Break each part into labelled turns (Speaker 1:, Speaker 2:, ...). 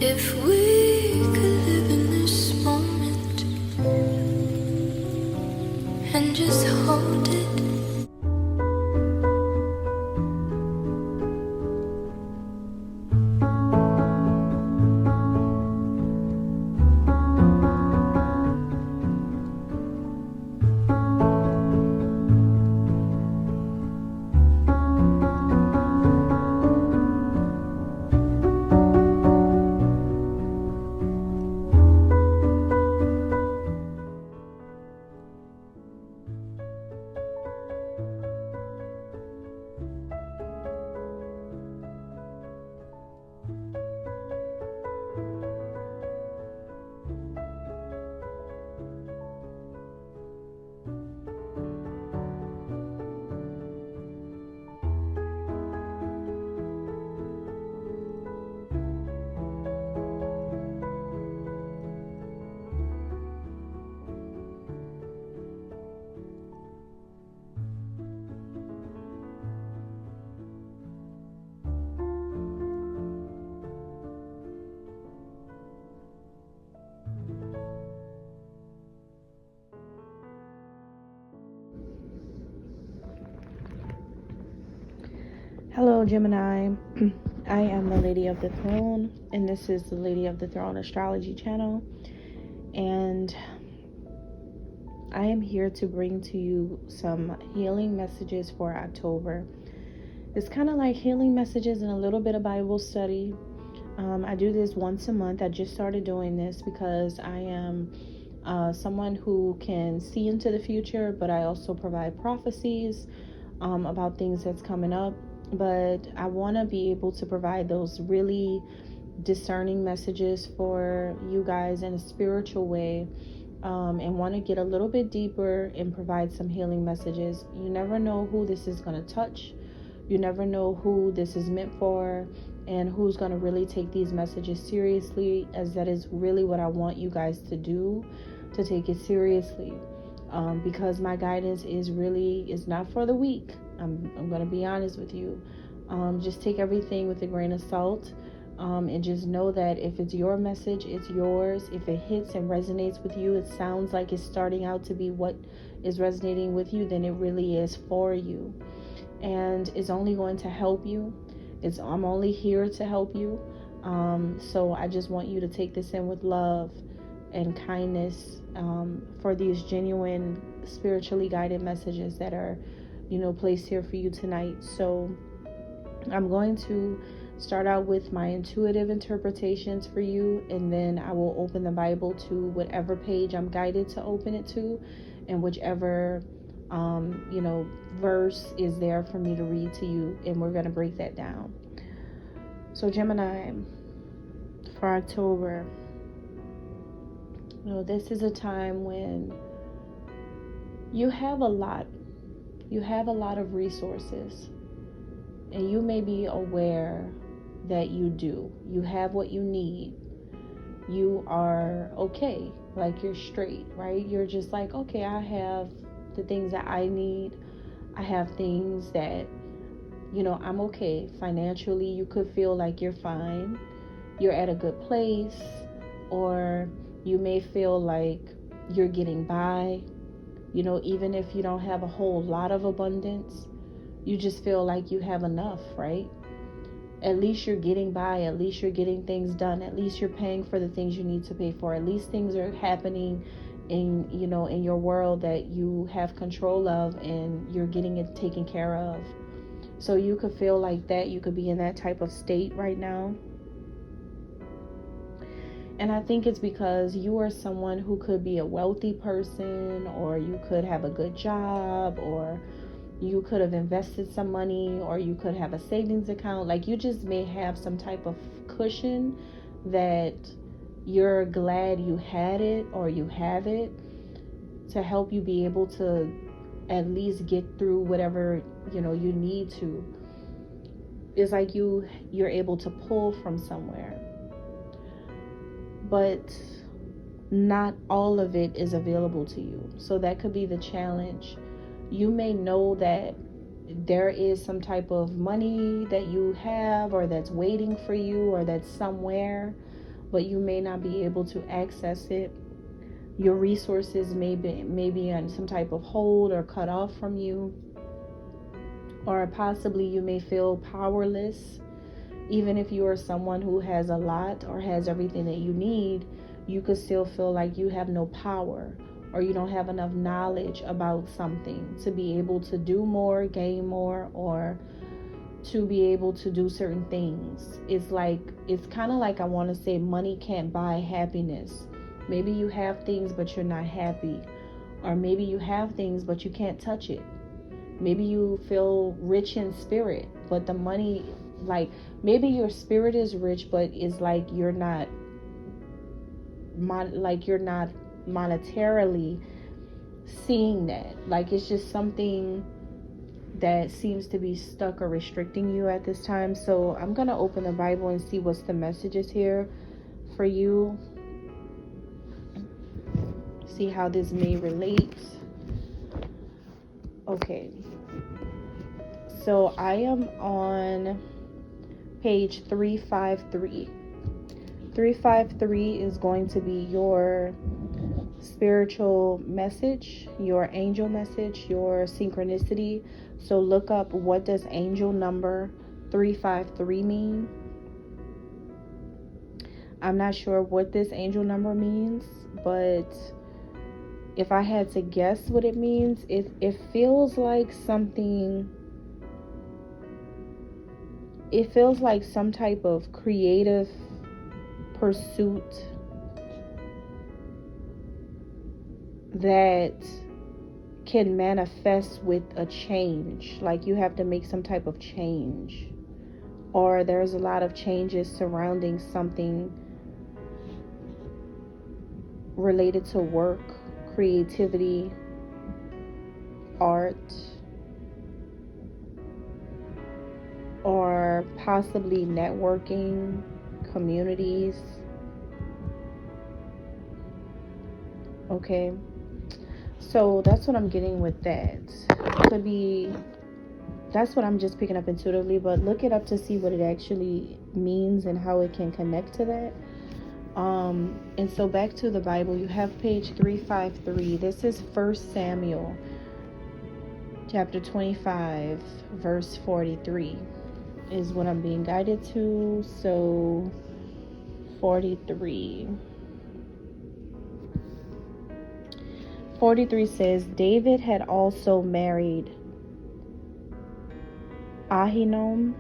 Speaker 1: If we could live in this moment and just hold it.
Speaker 2: Hello, Gemini. I am the Lady of the Throne, and this is the Lady of the Throne Astrology channel. And I am here to bring to you some healing messages for October. It's kind of like healing messages and a little bit of Bible study. I do this once a month. I just started doing this because I am someone who can see into the future, but I also provide prophecies about things that's coming up. But I want to be able to provide those really discerning messages for you guys in a spiritual way, and want to get a little bit deeper and provide some healing messages. You never know who this is going to touch. You never know who this is meant for and who's going to really take these messages seriously, as that is really what I want you guys to do, to take it seriously. Because my guidance is not for the weak. I'm going to be honest with you. Just take everything with a grain of salt, and just know that if it's your message, it's yours. If it hits and resonates with you, it sounds like it's starting out to be what is resonating with you, then it really is for you. And it's only going to help you. I'm only here to help you. So I just want you to take this in with love and kindness, for these genuine, spiritually guided messages that are, placed here for you tonight. So I'm going to start out with my intuitive interpretations for you, and then I will open the Bible to whatever page I'm guided to open it to, and whichever verse is there for me to read to you, and we're going to break that down. So Gemini, for October, this is a time when you have a lot of resources, and you may be aware that you have what you need. You are okay, like you're straight, right? You're just like, okay, I have the things that I need. I have things that, I'm okay. Financially, you could feel like you're fine. You're at a good place, or you may feel like you're getting by. Even if you don't have a whole lot of abundance, you just feel like you have enough, right? At least you're getting by. At least you're getting things done. At least you're paying for the things you need to pay for. At least things are happening in your world that you have control of, and you're getting it taken care of. So you could feel like that. You could be in that type of state right now. And I think it's because you are someone who could be a wealthy person, or you could have a good job, or you could have invested some money, or you could have a savings account. Like, you just may have some type of cushion that you're glad you had it, or you have it, to help you be able to at least get through whatever you need to. It's like you're able to pull from somewhere. But not all of it is available to you. So that could be the challenge. You may know that there is some type of money that you have, or that's waiting for you, or that's somewhere, but you may not be able to access it. Your resources may be on some type of hold or cut off from you, or possibly you may feel powerless. Even if you are someone who has a lot or has everything that you need, you could still feel like you have no power, or you don't have enough knowledge about something to be able to do more, gain more, or to be able to do certain things. It's kind of like, I want to say, money can't buy happiness. Maybe you have things but you're not happy, or maybe you have things but you can't touch it. Maybe you feel rich in spirit, but the money, like, maybe your spirit is rich, but it's like you're not monetarily seeing that. Like, it's just something that seems to be stuck or restricting you at this time. So I'm gonna open the Bible and see what's the messages here for you. See how this may relate. Okay, so I am on page 353. 353 is going to be your spiritual message, your angel message, your synchronicity. So look up, what does angel number 353 mean? I'm not sure what this angel number means, but if I had to guess what it means, it feels like something. It feels like some type of creative pursuit that can manifest with a change. Like, you have to make some type of change, or there's a lot of changes surrounding something related to work, creativity, art, or possibly networking, communities. Okay, so that's what I'm getting with that. Could be, that's what I'm just picking up intuitively, but look it up to see what it actually means and how it can connect to that. And so back to the Bible, you have page 353. This is 1 Samuel chapter 25 verse 43 is what I'm being guided to. So 43 says, David had also married Ahinoam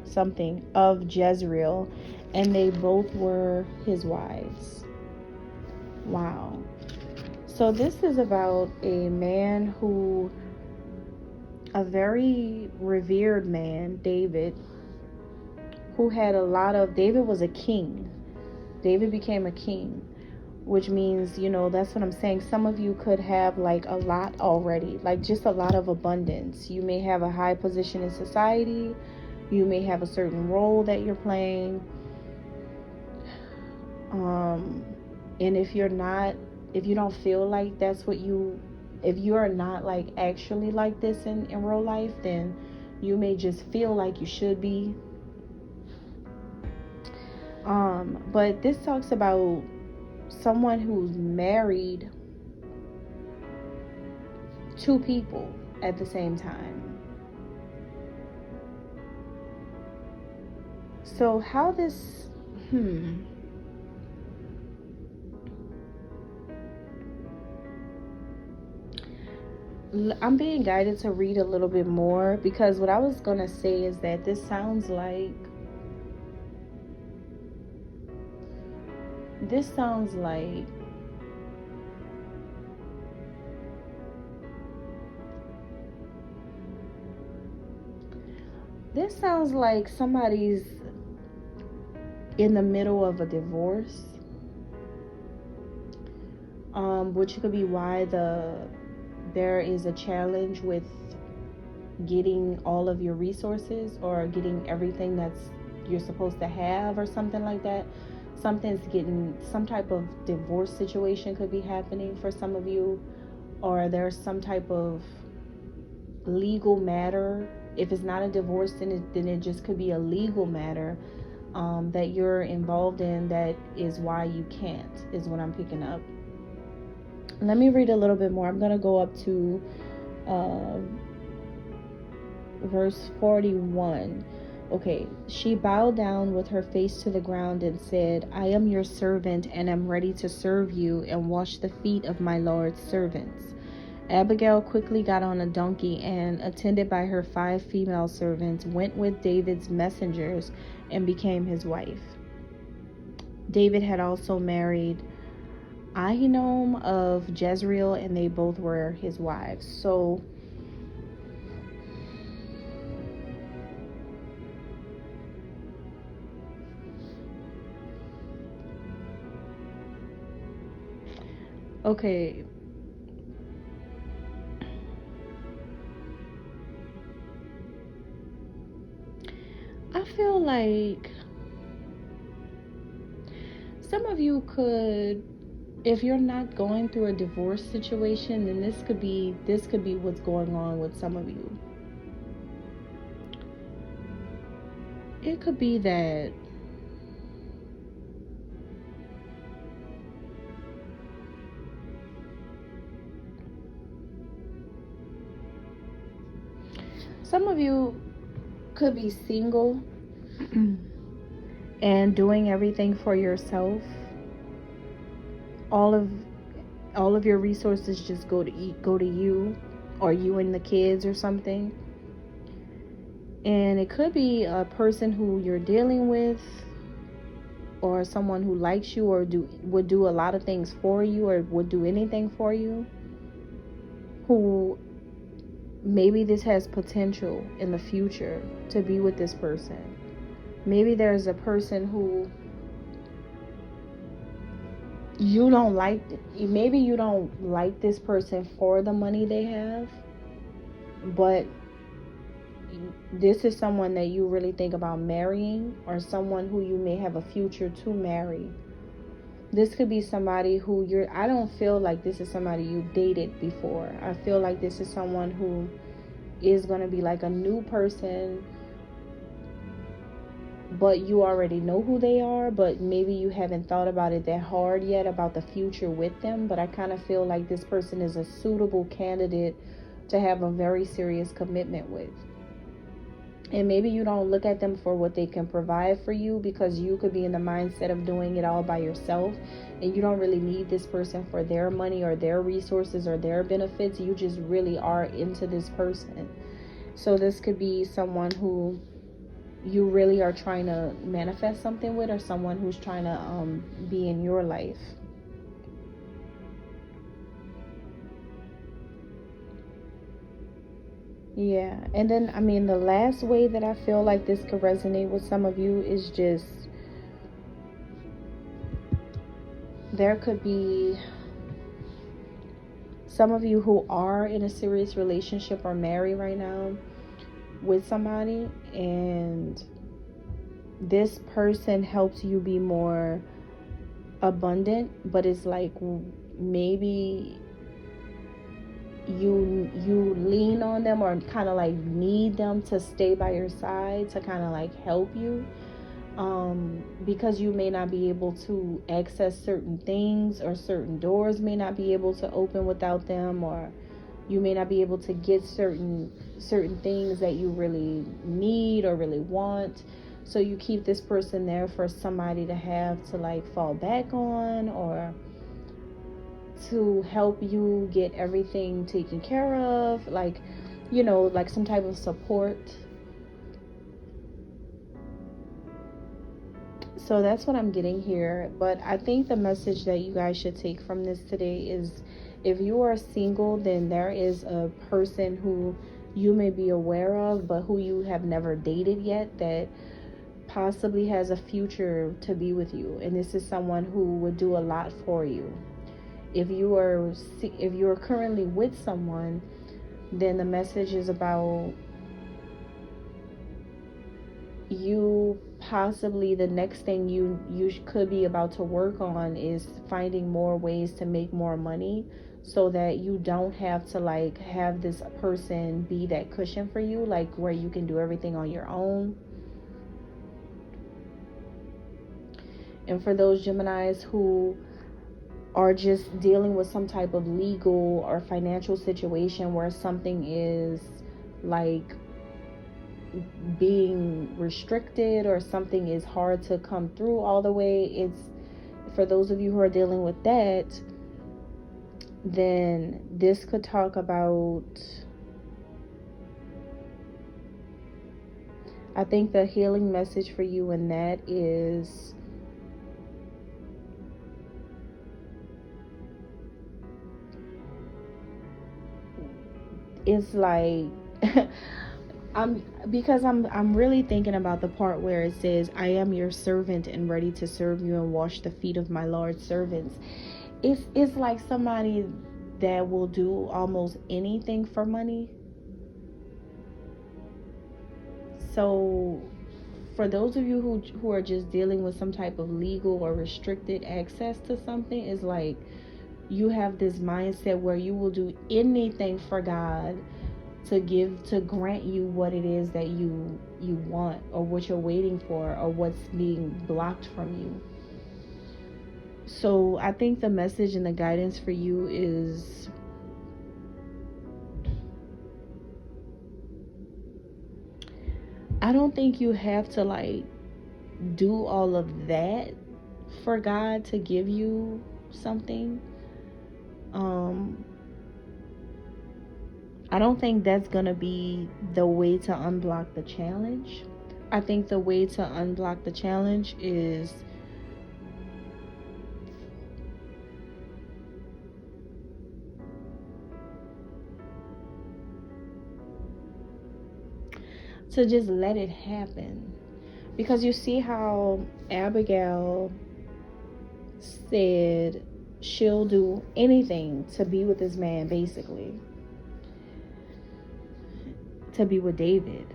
Speaker 2: something of Jezreel, and they both were his wives. Wow. So this is about a man who, a very revered man, David, who had David was a king. David became a king, which means, that's what I'm saying. Some of you could have like a lot already, like just a lot of abundance. You may have a high position in society. You may have a certain role that you're playing. And if you don't feel like that's what if you are not like actually like this in real life, then you may just feel like you should be. But this talks about someone who's married two people at the same time. So how this, I'm being guided to read a little bit more, because what I was going to say is that this sounds like somebody's in the middle of a divorce, which could be why there is a challenge with getting all of your resources or getting everything that's you're supposed to have or something like that. Some type of divorce situation could be happening for some of you, or there's some type of legal matter. If it's not a divorce, then it just could be a legal matter that you're involved in that is why you can't, is what I'm picking up. Let me read a little bit more. I'm going to go up to verse 41. Okay, she bowed down with her face to the ground and said, I am your servant and am ready to serve you and wash the feet of my Lord's servants. Abigail quickly got on a donkey and, attended by her 5 female servants, went with David's messengers and became his wife. David had also married Ahinoam of Jezreel, and they both were his wives. So okay, I feel like some of you could, if you're not going through a divorce situation, then this could be what's going on with some of you. It could be that some of you could be single and doing everything for yourself. All of your resources just go to you, or you and the kids or something. And it could be a person who you're dealing with, or someone who likes you, or would do a lot of things for you, or would do anything for you, who maybe this has potential in the future to be with this person. Maybe there's a person who you don't like. Maybe you don't like this person for the money they have, but this is someone that you really think about marrying, or someone who you may have a future to marry. This could be somebody who I don't feel like this is somebody you've dated before. I feel like this is someone who is going to be like a new person, but you already know who they are, but maybe you haven't thought about it that hard yet about the future with them. But I kind of feel like this person is a suitable candidate to have a very serious commitment with. And maybe you don't look at them for what they can provide for you, because you could be in the mindset of doing it all by yourself, and you don't really need this person for their money or their resources or their benefits. You just really are into this person. So this could be someone who you really are trying to manifest something with, or someone who's trying to be in your life. Yeah. And then, I mean, the last way that I feel like this could resonate with some of you is just, there could be some of you who are in a serious relationship or married right now with somebody, and this person helps you be more abundant, but it's like maybe you lean on them, or kind of like need them to stay by your side to kind of like help you, because you may not be able to access certain things, or certain doors may not be able to open without them, or you may not be able to get certain things that you really need or really want. So you keep this person there for somebody to have to like fall back on, or to help you get everything taken care of, like, you know, like some type of support. So that's what I'm getting here. But I think the message that you guys should take from this today is, if you are single, then there is a person who you may be aware of, but who you have never dated yet, that possibly has a future to be with you. And this is someone who would do a lot for you. If you are currently with someone, then the message is about you possibly, the next thing you could be about to work on is finding more ways to make more money, so that you don't have to like have this person be that cushion for you, like where you can do everything on your own. And for those Geminis who are just dealing with some type of legal or financial situation where something is like being restricted or something is hard to come through all the way, it's for those of you who are dealing with that, then this could talk about, I think the healing message for you in that is it's like I'm really thinking about the part where it says, I am your servant and ready to serve you and wash the feet of my Lord's servants. It's like somebody that will do almost anything for money. So for those of you who are just dealing with some type of legal or restricted access to something, it's like you have this mindset where you will do anything for God to grant you what it is that you want, or what you're waiting for, or what's being blocked from you. So I think the message and the guidance for you is I don't think you have to like do all of that for God to give you something. I don't think that's gonna be the way to unblock the challenge. I think the way to unblock the challenge is to just let it happen. Because you see how Abigail said she'll do anything to be with this man, basically. To be with David.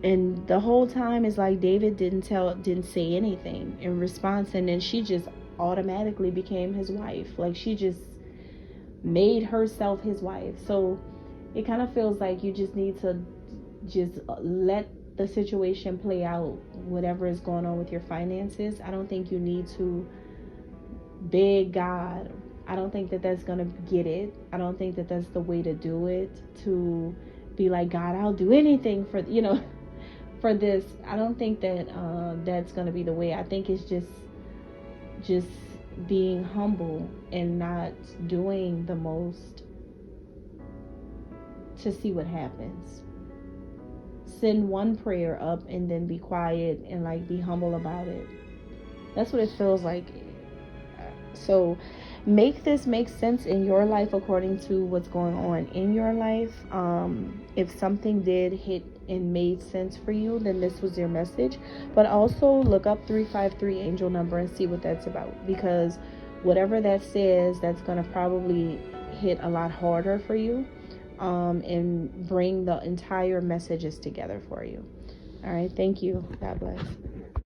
Speaker 2: And the whole time is like David didn't say anything in response, and then she just automatically became his wife. Like she just made herself his wife. So it kind of feels like you just need to just let the situation play out, whatever is going on with your finances. I don't think you need to beg God. I don't think that that's going to get it. I don't think that that's the way to do it, to be like, God, I'll do anything for, for this. I don't think that that's going to be the way. I think it's just being humble and not doing the most to see what happens. Send one prayer up and then be quiet and like be humble about it. That's what it feels like. So make this make sense in your life according to what's going on in your life. If something did hit and made sense for you, then this was your message. But also look up 353 angel number and see what that's about, because whatever that says, that's going to probably hit a lot harder for you, and bring the entire messages together for you. All right, thank you. God bless.